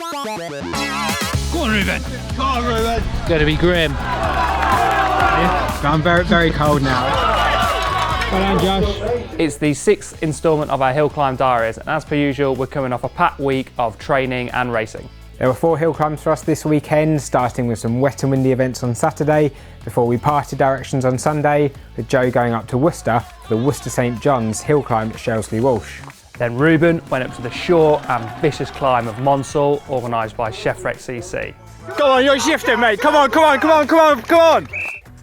Go on, Reuben. Come on, Reuben. It's going to be grim. I'm very, very cold now. Well done, Josh. It's the 6th instalment of our hill climb diaries, and as per usual, we're coming off a packed week of training and racing. There were 4 hill climbs for us this weekend, starting with some wet and windy events on Saturday, before we parted directions on Sunday, with Joe going up to Worcester for the Worcester St John's hill climb at Shelsley Walsh. Then Reuben went up to the short and vicious climb of Monsal, organised by Chefrec CC. Come on, you're shifting, mate. Come on, come on, come on, come on, come on.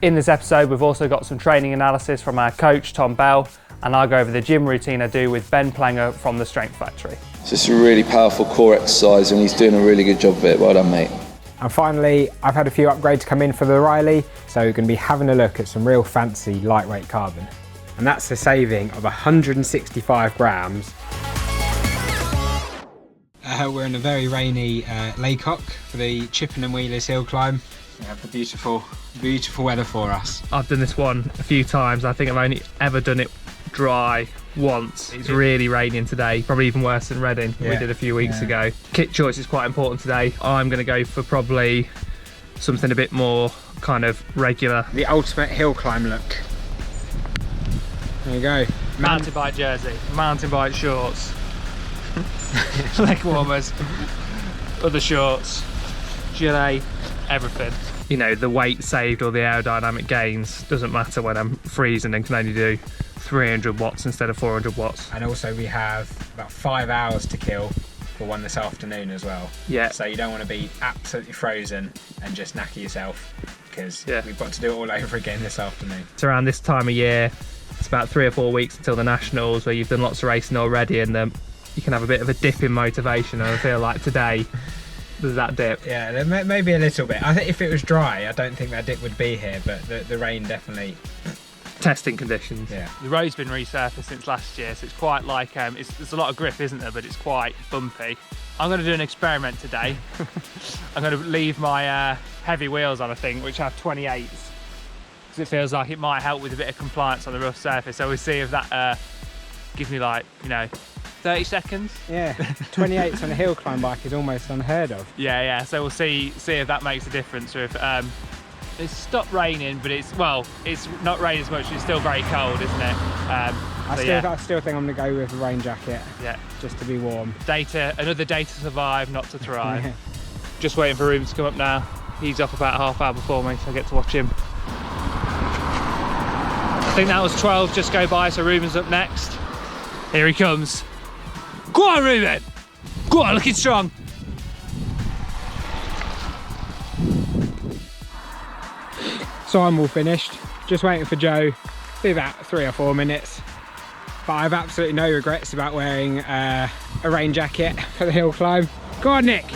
In this episode, we've also got some training analysis from our coach, Tom Bell, and I'll go over the gym routine I do with Ben Plenge from the Strength Factory. It's just a really powerful core exercise and he's doing a really good job of it. Well done, mate. And finally, I've had a few upgrades come in for the Riley, so we're going to be having a look at some real fancy lightweight carbon. And that's a saving of 165 grams. We're in a very rainy Laycock for the Chippen and Wheelers hill climb. We have the beautiful, beautiful weather for us. I've done this one a few times. I think I've only ever done it dry once. It's really raining today, probably even worse than Reading we did a few weeks ago. Kit choice is quite important today. I'm going to go for probably something a bit more kind of regular. The ultimate hill climb look. There you go. Mountain bike jersey, mountain bike shorts, leg warmers, other shorts, gilet, everything. You know, the weight saved or the aerodynamic gains doesn't matter when I'm freezing and can only do 300 watts instead of 400 watts. And also we have about 5 hours to kill for one this afternoon as well. Yeah. So you don't want to be absolutely frozen and just knacker yourself, because we've got to do it all over again this afternoon. It's around this time of year, it's about 3 or 4 weeks until the Nationals, where you've done lots of racing already, and you can have a bit of a dip in motivation, and I feel like today there's that dip. Yeah, there may be a little bit. I think if it was dry, I don't think that dip would be here, but the rain definitely... Testing conditions. Yeah. The road's been resurfaced since last year, so it's quite like, there's a lot of grip, isn't there, but it's quite bumpy. I'm going to do an experiment today. I'm going to leave my heavy wheels on, I think, which have 28s, because it feels like it might help with a bit of compliance on the rough surface. So we'll see if that gives me, like, 30 seconds. Yeah, 28s on a hill climb bike is almost unheard of. Yeah, so we'll see if that makes a difference, or if it's stopped raining, but it's not raining as much, it's still very cold, isn't it? I still think I'm going to go with a rain jacket, just to be warm. Another day to survive, not to thrive. Just waiting for Reuben to come up now. He's off about half hour before me, so I get to watch him. I think that was 12 just go by, so Reuben's up next. Here he comes. Go on, Reuben! Go on, looking strong. So I'm all finished, just waiting for Joe. Be about 3 or 4 minutes. But I have absolutely no regrets about wearing a rain jacket for the hill climb. Go on, Nick.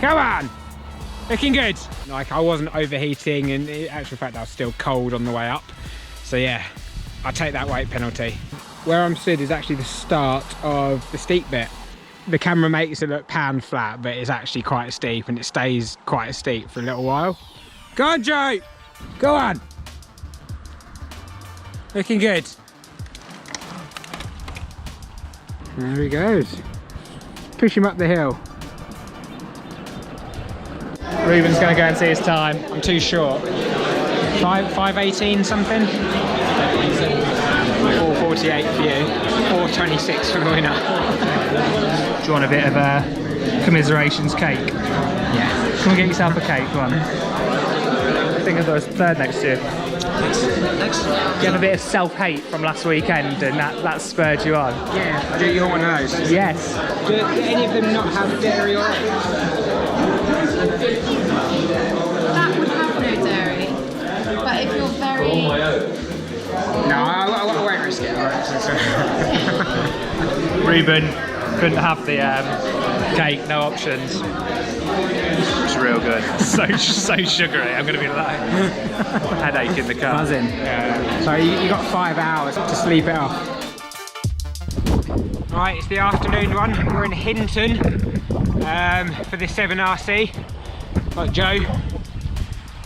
Come on. Looking good. Like, I wasn't overheating, and in actual fact I was still cold on the way up. So yeah, I'll take that weight penalty. Where I'm stood is actually the start of the steep bit. The camera makes it look pan flat, but it's actually quite steep, and it stays quite steep for a little while. Go on, Joe. Go on. Looking good. There he goes. Push him up the hill. Reuben's going to go and see his time. I'm too short. 5:18 something. 4:48 for you. 4:26 for the winner. Do you want a bit of a commiserations cake? Yeah. Come and get yourself a cake, go on. I think I was third next year. Next. You have a bit of self-hate from last weekend, and that spurred you on? Yeah. Do you want one of those? Yes. Do any of them not have dairy or eggs? That would have no dairy, but if you're very... No, I won't risk it. Reuben couldn't have the cake, no options. It's real good. So sugary. I'm going to be like headache in the car. Buzzing. So you got 5 hours to sleep it off. Right, it's the afternoon one. We're in Hinton for this 7RC. Got Joe.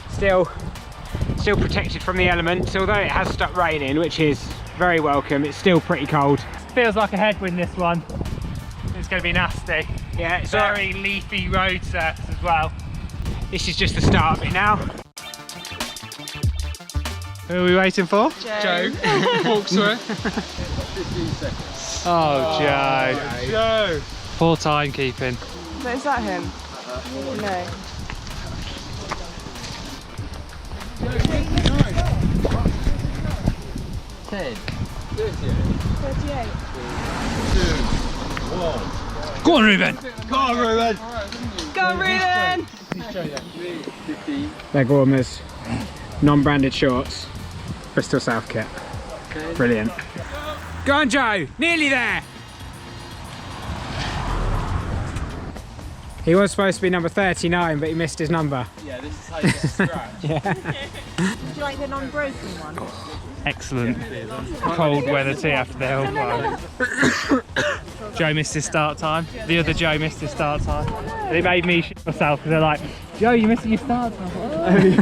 Still protected from the elements, although it has stopped raining, which is very welcome. It's still pretty cold. Feels like a headwind, this one. It's going to be nasty. Yeah, it's very leafy road surface as well. This is just the start of it now. Who are we waiting for? Joe walks through. Oh, Joe. Joe. Poor timekeeping. But is that him? No. Go on, Reuben. Go on, Reuben! Leg warmers, non-branded shorts, Bristol South kit. Brilliant. Go on, Joe, nearly there. He was supposed to be number 39, but he missed his number. Yeah, this is how you get a scratch. Would you like the non-broken one? Excellent. Cold weather tea after the hill climb. Joe missed his start time. The other Joe missed his start time. And it made me shit myself because they're like, Joe, you missed your start time.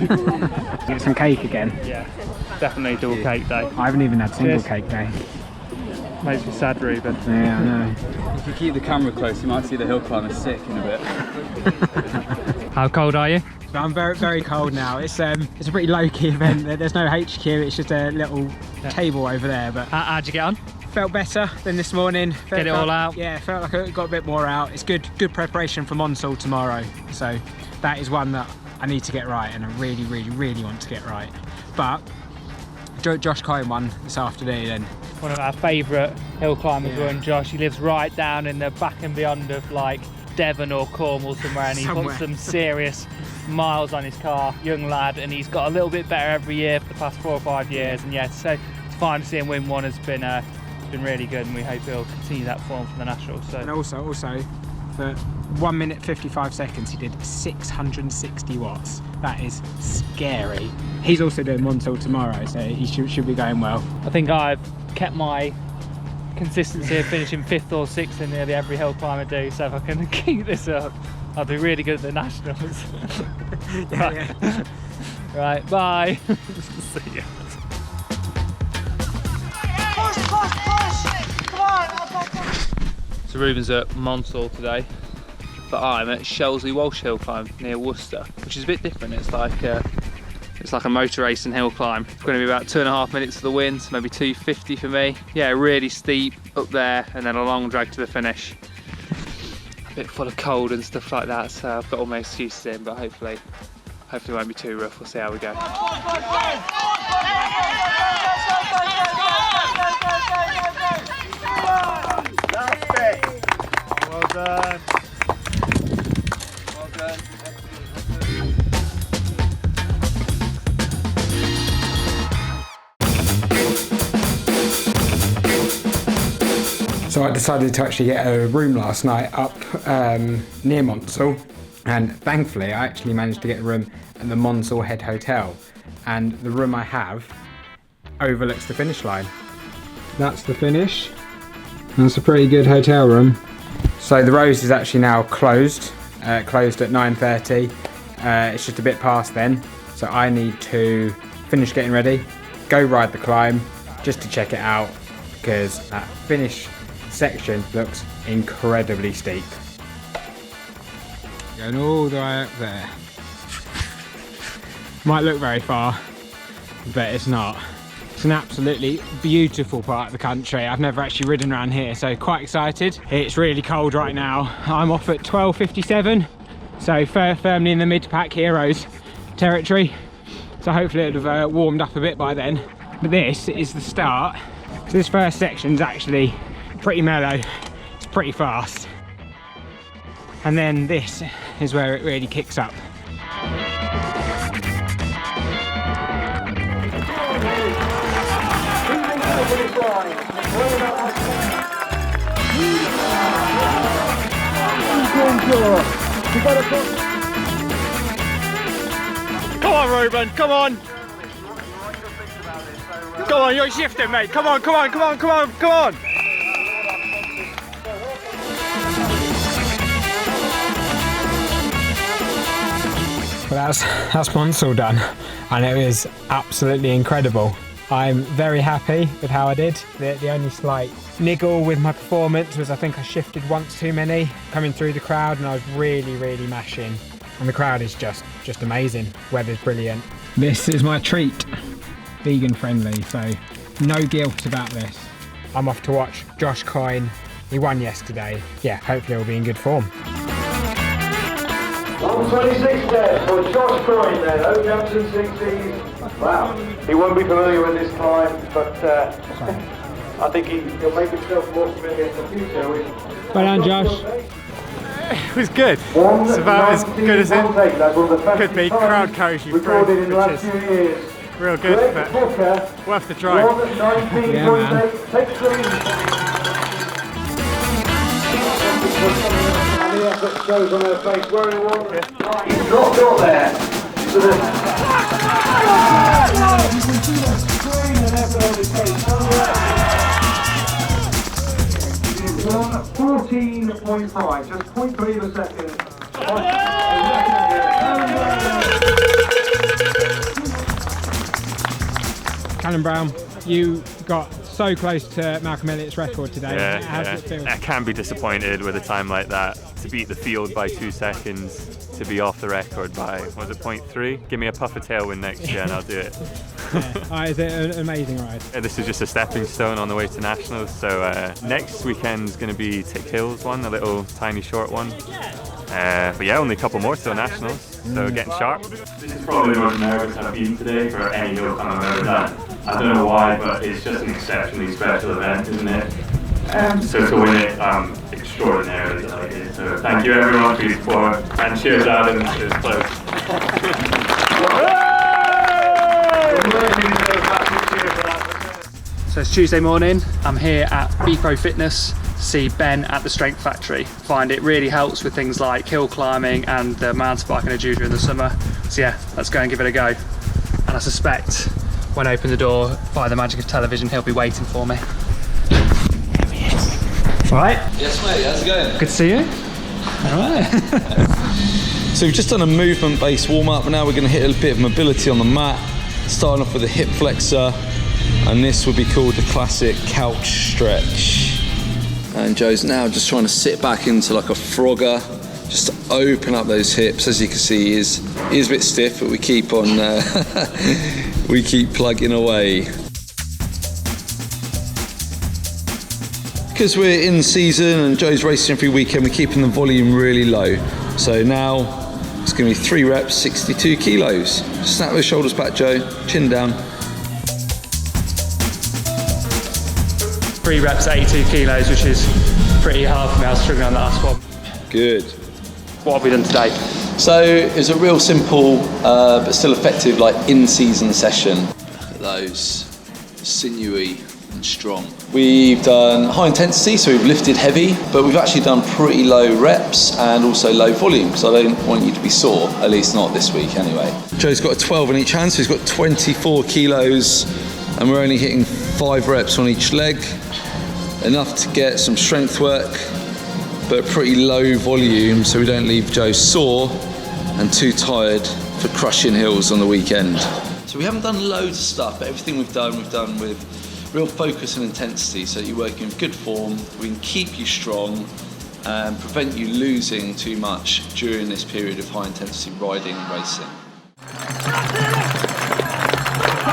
Get some cake again. Yeah, definitely double cake day. I haven't even had single Cheers. cake day. Makes me sad, Reuben. Yeah, I know. If you keep the camera close, you might see the hill climber sick in a bit. How cold are you? So I'm very, very cold now. It's a pretty low-key event. There's no HQ, it's just a little table over there. But How'd you get on? felt better than this morning. Get it all out? Yeah, felt like I got a bit more out. It's good preparation for Monsal tomorrow. So that is one that I need to get right, and I really, really, really want to get right. But Josh Coyne won this afternoon, and One of our favourite hill climbers run, Josh. He lives right down in the back and beyond of like Devon or Cornwall somewhere, and he puts some serious miles on his car, young lad, and he's got a little bit better every year for the past 4 or 5 years. And yeah, so to finally see him win one has been really good, and we hope he'll continue that form for the Nationals. So. And also for 1 minute 55 seconds he did 660 watts. That is scary. He's also doing Monsal tomorrow, so he should be going well. I think I've kept my consistency of finishing 5th or 6th in nearly every hill climb I do, so if I can keep this up, I'll be really good at the Nationals. Yeah. Right, bye. See ya. Push! Come on! So Reuben's at Monsal today, but I'm at Shelsley Walsh hill climb near Worcester, which is a bit different. It's like a motor racing hill climb. It's going to be about 2.5 minutes to the wind, so maybe 250 for me. Yeah, really steep up there, and then a long drag to the finish. A bit full of cold and stuff like that, so I've got all my excuses in, but hopefully it won't be too rough. We'll see how we go. Well done. Well done. So I decided to actually get a room last night up near Monsal, and thankfully I actually managed to get a room at the Monsal Head Hotel, and the room I have overlooks the finish line. That's the finish. That's a pretty good hotel room. So the Rose is actually now closed at 9:30. It's just a bit past then, so I need to finish getting ready, go ride the climb just to check it out, because that finish section looks incredibly steep. Going all the way up there. Might look very far, but it's not. It's an absolutely beautiful part of the country. I've never actually ridden around here, so quite excited. It's really cold right now. I'm off at 12:57, so firmly in the mid-pack heroes territory. So hopefully it'll have warmed up a bit by then. But this is the start. So this first section's actually pretty mellow. It's pretty fast. And then this is where it really kicks up. Come on, Reuben, come on! Come on, you're shifting, mate. Come on! Well, that's Monsal done, and it was absolutely incredible. I'm very happy with how I did. The only slight niggle with my performance was I think I shifted once too many coming through the crowd, and I was really mashing. And the crowd is just amazing. Weather's brilliant. This is my treat. Vegan friendly, so no guilt about this. I'm off to watch Josh Coyne. He won yesterday. Yeah, hopefully he'll be in good form. 126 there for Josh Coyne then, Oak Junction 60s. Wow, he won't be familiar with this climb, but I think he'll make himself more familiar in the future. Well done, Josh. It was good. It's about as good as it could be. Crowd carries you through, which is real good, but worth the drive. Yeah, man. And the effort shows on her face. Where he was, dropped up there. So the 14.5, just 0.3 of a second. Callum Brown, you got so close to Malcolm Elliott's record today. How does it feel? I can be disappointed with a time like that. To beat the field by 2 seconds, to be off the record by, was it 0.3? Give me a puff of tailwind next year and I'll do it. It's an amazing ride. This is just a stepping stone on the way to nationals. So next weekend's going to be Tick Hill's one, a little tiny short one. But yeah, only a couple more till nationals, so getting sharp. This is probably the most nervous I've been today for any hill climb I've ever done. I don't know why, but it's just an exceptionally special event, isn't it? So to win it, I'm extraordinarily delighted. So thank you everyone for your support, and cheers Adam, it was close. So it's Tuesday morning. I'm here at BePro Fitness to see Ben at the Strength Factory. Find it really helps with things like hill climbing and the mountain biking I do during the summer. So yeah, let's go and give it a go. And I suspect when I open the door, by the magic of television, he'll be waiting for me. Here he is. Right? Yes, mate, how's it going? Good to see you. All right. So we've just done a movement-based warm-up, and now we're going to hit a bit of mobility on the mat, starting off with a hip flexor, and this would be called the classic couch stretch. And Joe's now just trying to sit back into like a frogger, just to open up those hips. As you can see, he is a bit stiff, but we keep on, we keep plugging away. Because we're in season and Joe's racing every weekend, we're keeping the volume really low. So now it's going to be 3 reps, 62 kilos. Snap those shoulders back, Joe, chin down. 3 reps, 82 kilos, which is pretty hard for me. I was struggling on the last one. Good. What have we done today? So it was a real simple but still effective like in-season session. Look at those, sinewy and strong. We've done high intensity, so we've lifted heavy, but we've actually done pretty low reps and also low volume, because I don't want you to be sore, at least not this week anyway. Joe's got a 12 in each hand, so he's got 24 kilos, and we're only hitting 5 reps on each leg. Enough to get some strength work, but pretty low volume, so we don't leave Joe sore and too tired for crushing hills on the weekend. So we haven't done loads of stuff, but everything we've done with real focus and intensity, so you're working in good form. We can keep you strong and prevent you losing too much during this period of high intensity riding and racing.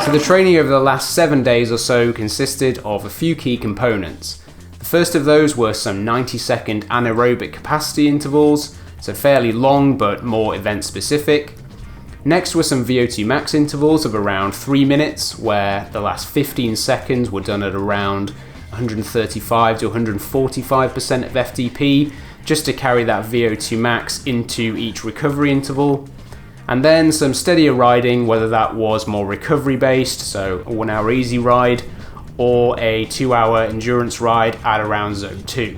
So the training over the last 7 days or so consisted of a few key components. The first of those were some 90-second anaerobic capacity intervals, so fairly long but more event specific. Next were some VO2 max intervals of around 3 minutes, where the last 15 seconds were done at around 135 to 145% of FTP, just to carry that VO2 max into each recovery interval. And then some steadier riding, whether that was more recovery based, so a 1 hour easy ride, or a 2 hour endurance ride at around zone 2.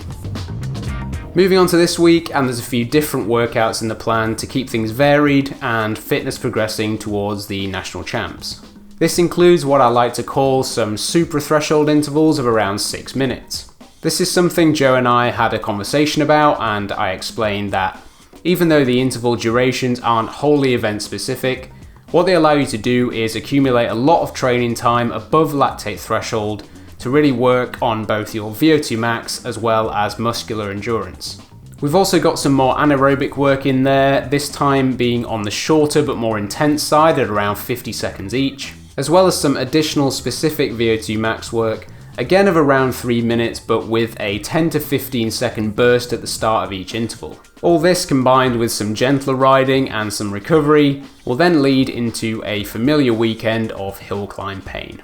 Moving on to this week, and there's a few different workouts in the plan to keep things varied and fitness progressing towards the national champs. This includes what I like to call some super threshold intervals of around 6 minutes. This is something Joe and I had a conversation about, and I explained that even though the interval durations aren't wholly event specific, What they allow you to do is accumulate a lot of training time above lactate threshold to really work on both your VO2 max as well as muscular endurance. We've also got some more anaerobic work in there, this time being on the shorter but more intense side at around 50 seconds each, as well as some additional specific VO2 max work, again of around 3 minutes but with a 10 to 15 second burst at the start of each interval. All this combined with some gentler riding and some recovery will then lead into a familiar weekend of hill climb pain.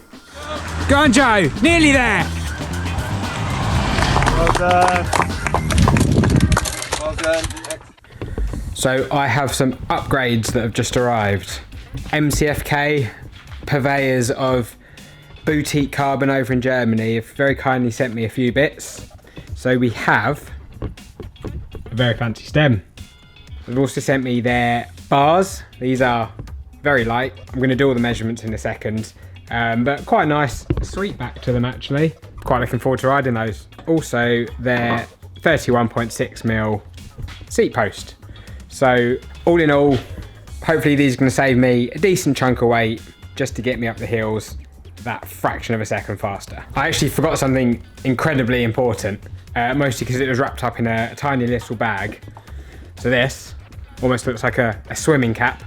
Go on, Joe, nearly there. Well done. Well done. So I have some upgrades that have just arrived. MCFK, purveyors of boutique carbon over in Germany, have very kindly sent me a few bits. So we have a very fancy stem. They've also sent me their bars. These are very light. I'm going to do all the measurements in a second. But quite a nice sweep back to them actually. Quite looking forward to riding those. Also their 31.6mm seat post. So all in all, hopefully these are going to save me a decent chunk of weight just to get me up the hills that fraction of a second faster. I actually forgot something incredibly important, mostly because it was wrapped up in a tiny little bag. So this almost looks like a swimming cap.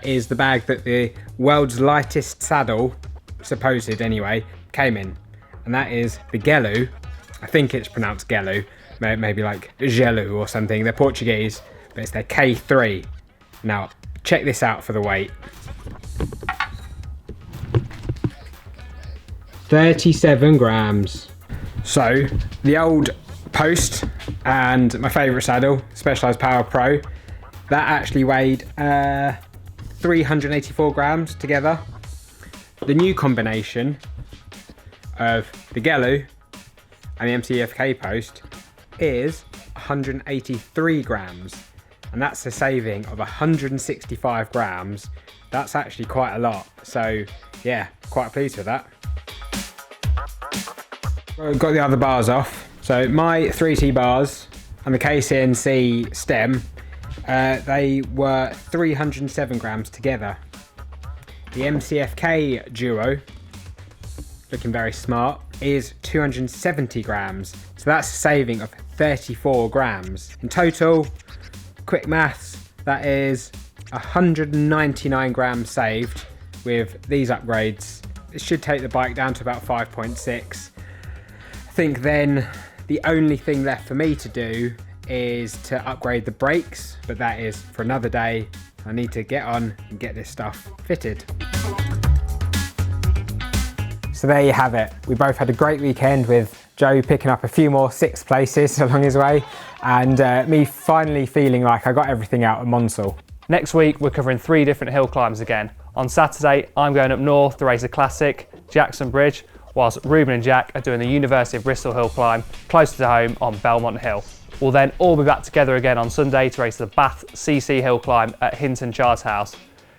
Is the bag that the world's lightest saddle, supposed anyway, came in. And that is the Gelu. I think it's pronounced Gelu, maybe like Gelu or something. They're Portuguese, but it's their K3. Now, check this out for the weight. 37 grams. So, the old Post and my favourite saddle, Specialized Power Pro, that actually weighed 384 grams together. The new combination of the Gelu and the MCFK Post is 183 grams, and that's a saving of 165 grams. That's actually quite a lot, so yeah, quite pleased with that. I've got the other bars off. So my 3T bars and the KCNC stem, they were 307 grams together. The MCFK Duo, looking very smart, is 270 grams. So that's a saving of 34 grams. In total, quick maths, that is 199 grams saved with these upgrades. It should take the bike down to about 5.6. I think then the only thing left for me to do is to upgrade the brakes, but that is for another day. I need to get on and get this stuff fitted. So there you have it. We both had a great weekend with Joe picking up a few more 6th places along his way, and me finally feeling like I got everything out of Monsal. Next week we're covering 3 different hill climbs again. On Saturday I'm going up north to race a classic, Jackson Bridge, whilst Reuben and Jack are doing the University of Bristol hill climb closer to home on Belmont Hill. We'll then all be back together again on Sunday to race the Bath CC hill climb at Hinton Charterhouse.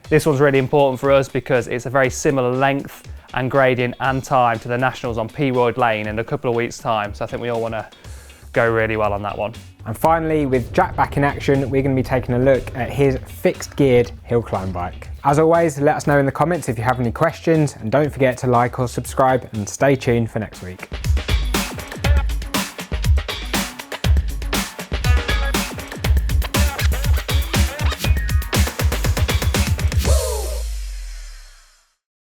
This one's really important for us because it's a very similar length and gradient and time to the Nationals on P Royd Lane in a couple of weeks' time, so I think we all want to go really well on that one. And finally, with Jack back in action, we're going to be taking a look at his fixed geared hill climb bike. As always, let us know in the comments if you have any questions, and don't forget to like or subscribe and stay tuned for next week.